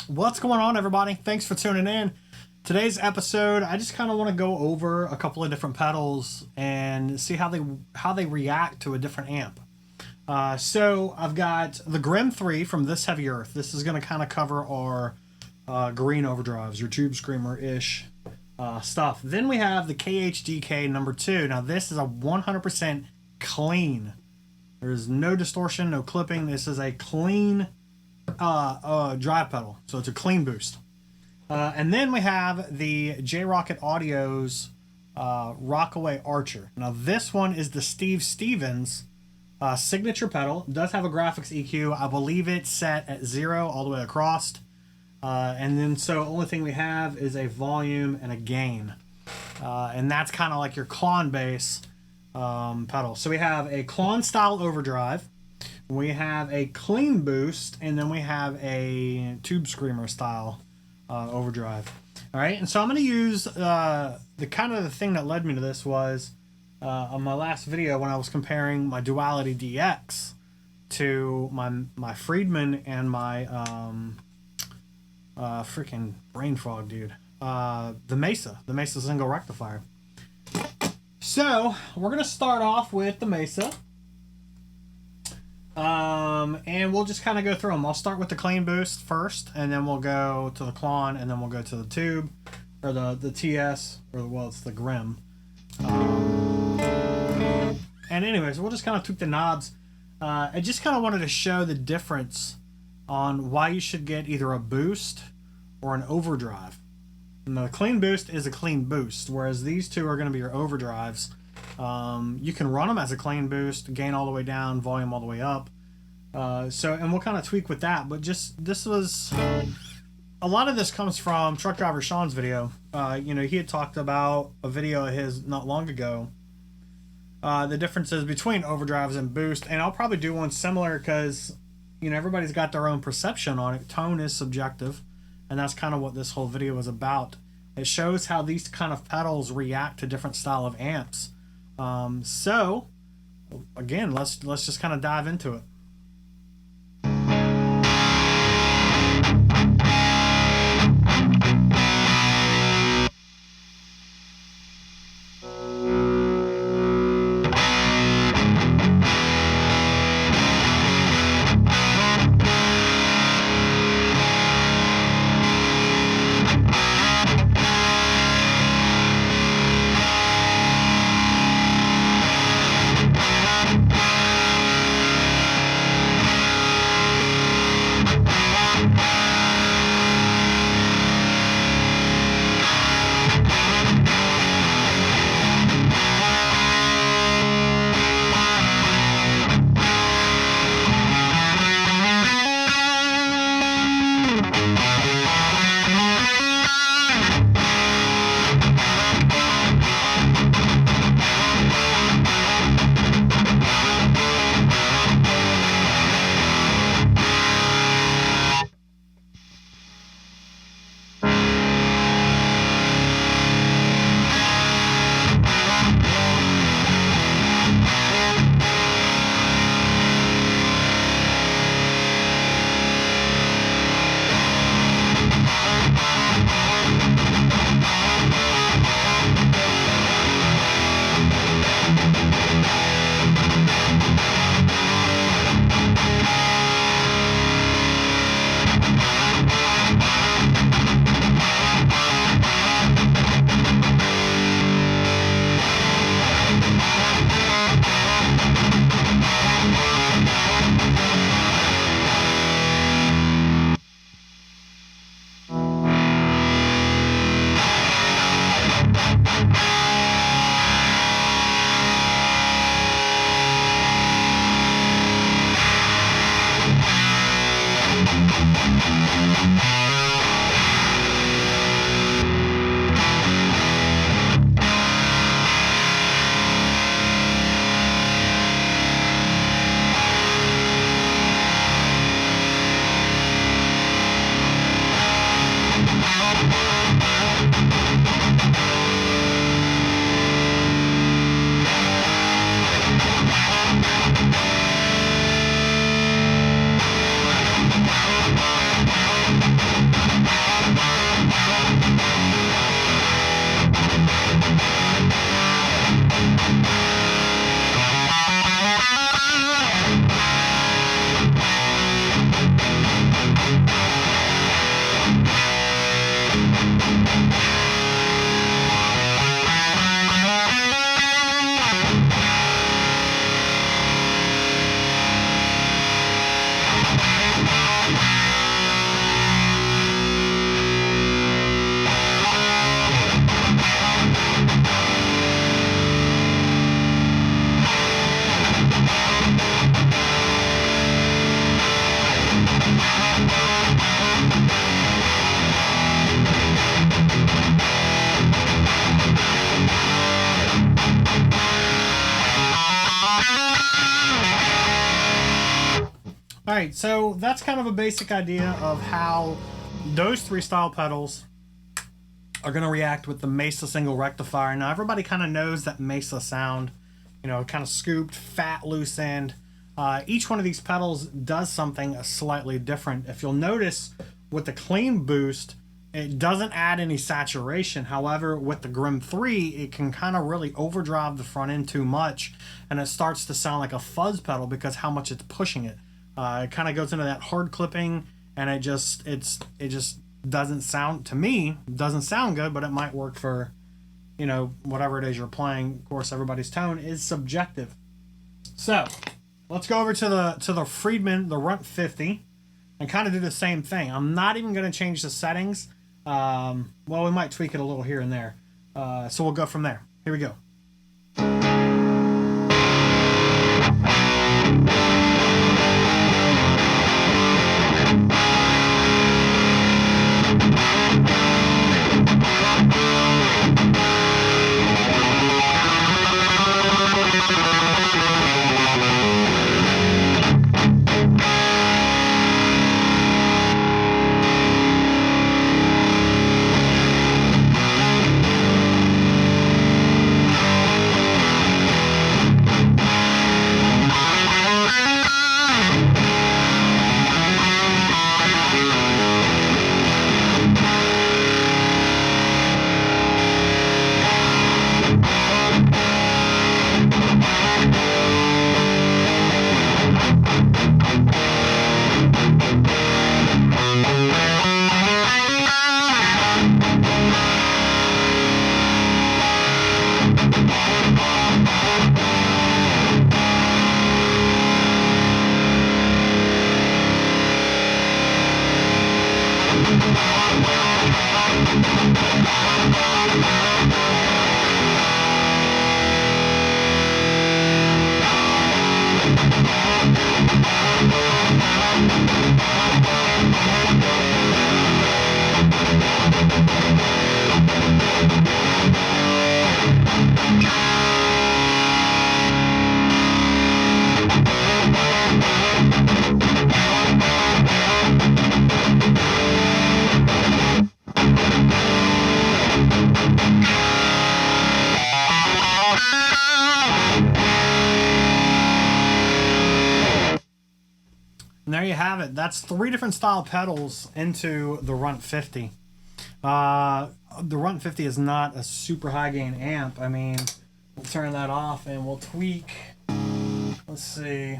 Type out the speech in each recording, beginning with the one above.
What's going on, everybody? Thanks for tuning in. Today's episode, I just kind of want to go over a couple of different pedals and see how they react to a different amp. So I've got the Grimm 3 from This Heavy Earth. This is going to kind of cover our green overdrives, your Tube Screamer-ish stuff. Then we have the KHDK number 2. Now this is a 100% clean. There's no distortion, no clipping. This is a clean drive pedal, so it's a clean boost. And then we have the J-Rocket Audio's Rockaway Archer. Now this one is the Steve Stevens signature pedal. It does have a graphics EQ. I believe it's set at 0 all the way across. And then so the only thing we have is a volume and a gain. And that's kind of like your Klon bass pedal. So we have a Klon style overdrive. We have a clean boost, and then we have a Tube Screamer style overdrive. All right, and so I'm going to use the thing that led me to this was on my last video when I was comparing my Duality DX to my Friedman and my freaking brain fog, dude. The Mesa single rectifier. So we're going to start off with the Mesa. And we'll just kind of go through them. I'll start with the clean boost first, and then we'll go to the Klon, and then we'll go to the Tube, or the TS, or well, it's the Grimm. And anyways, we'll just kind of tweak the knobs. I just kind of wanted to show the difference on why you should get either a boost or an overdrive. And the clean boost is a clean boost, whereas these two are going to be your overdrives. You can run them as a clean boost, gain all the way down, volume all the way up. And we'll kind of tweak with that. But this was a lot of this comes from Truck Driver Sean's video. He had talked about a video of his not long ago. The differences between overdrives and boost, and I'll probably do one similar because everybody's got their own perception on it. Tone is subjective, and that's kind of what this whole video is about. It shows how these kind of pedals react to different style of amps. So again, let's just kind of dive into it. right, so that's kind of a basic idea of how those three style pedals are going to react with the Mesa single rectifier. Now everybody kind of knows that Mesa sound, you know, kind of scooped, fat, loose end. Each one of these pedals does something slightly different. If you'll notice with the clean boost, it doesn't add any saturation. However, with the Grim 3, it can kind of really overdrive the front end too much, and it starts to sound like a fuzz pedal because how much it's pushing it. It kind of goes into that hard clipping, and it just doesn't sound, to me, doesn't sound good, but it might work for, you know, whatever it is you're playing. Of course, everybody's tone is subjective. So let's go over to the Friedman, the Runt 50, and kind of do the same thing. I'm not even going to change the settings. Well, we might tweak it a little here and there. So we'll go from there. Here we go. And there you have it. That's three different style pedals into the Runt 50. The Runt 50 is not a super high gain amp. I mean, we'll turn that off and we'll tweak. Let's see.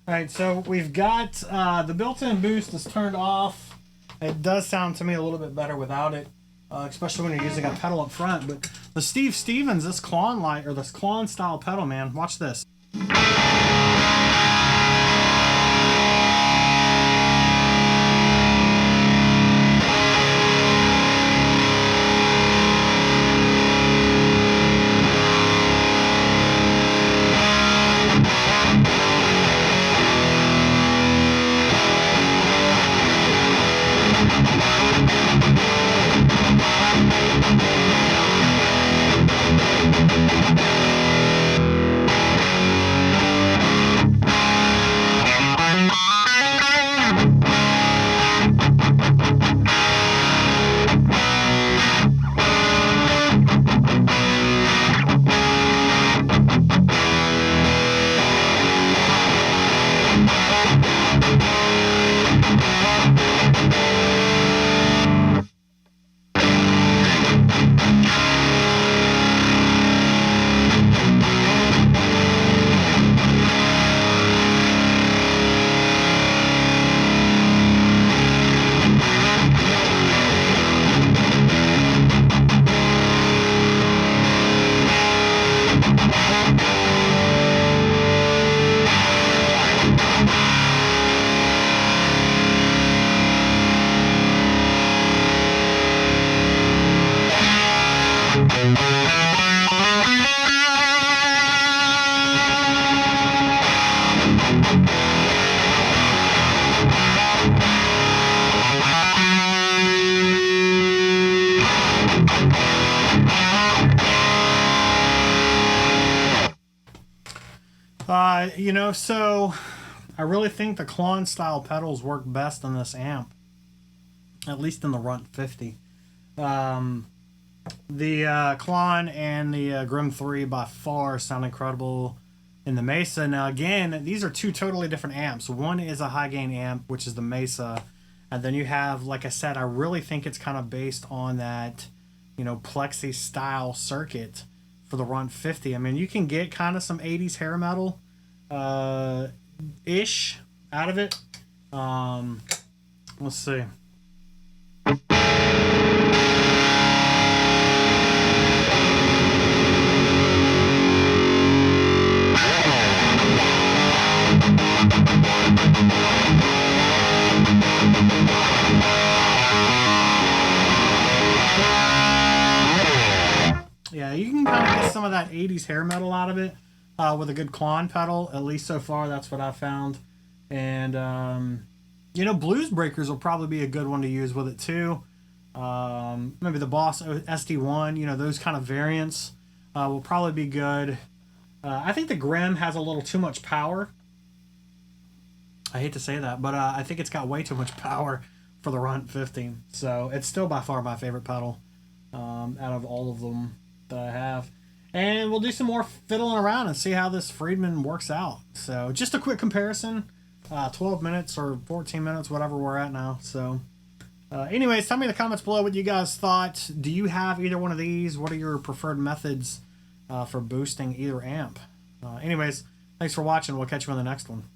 Alright, so we've got the built-in boost is turned off. It does sound to me a little bit better without it, especially when you're using a pedal up front. But the Steve Stevens, this Klon light, or this Klon style pedal, man, watch this. So I really think the Klon style pedals work best on this amp, at least in the Runt 50. The Klon and the Grim 3 by far sound incredible in the Mesa. Now, again, these are two totally different amps. One is a high gain amp, which is the Mesa. And then you have, like I said, I really think it's kind of based on that, Plexi style circuit for the Runt 50. I mean, you can get kind of some 80s hair metal ish out of it. Let's see. Yeah, you can kind of get some of that 80s hair metal out of it with a good Klon pedal. At least so far, that's what I found. And, Blues Breakers will probably be a good one to use with it too. Maybe the Boss SD1, those kind of variants will probably be good. I think the Grim has a little too much power. I hate to say that, but I think it's got way too much power for the Runt 50. So it's still by far my favorite pedal out of all of them that I have. And we'll do some more fiddling around and see how this Friedman works out. So just a quick comparison, 12 minutes or 14 minutes, whatever we're at now. So anyways, tell me in the comments below what you guys thought. Do you have either one of these? What are your preferred methods for boosting either amp? Anyways, thanks for watching. We'll catch you on the next one.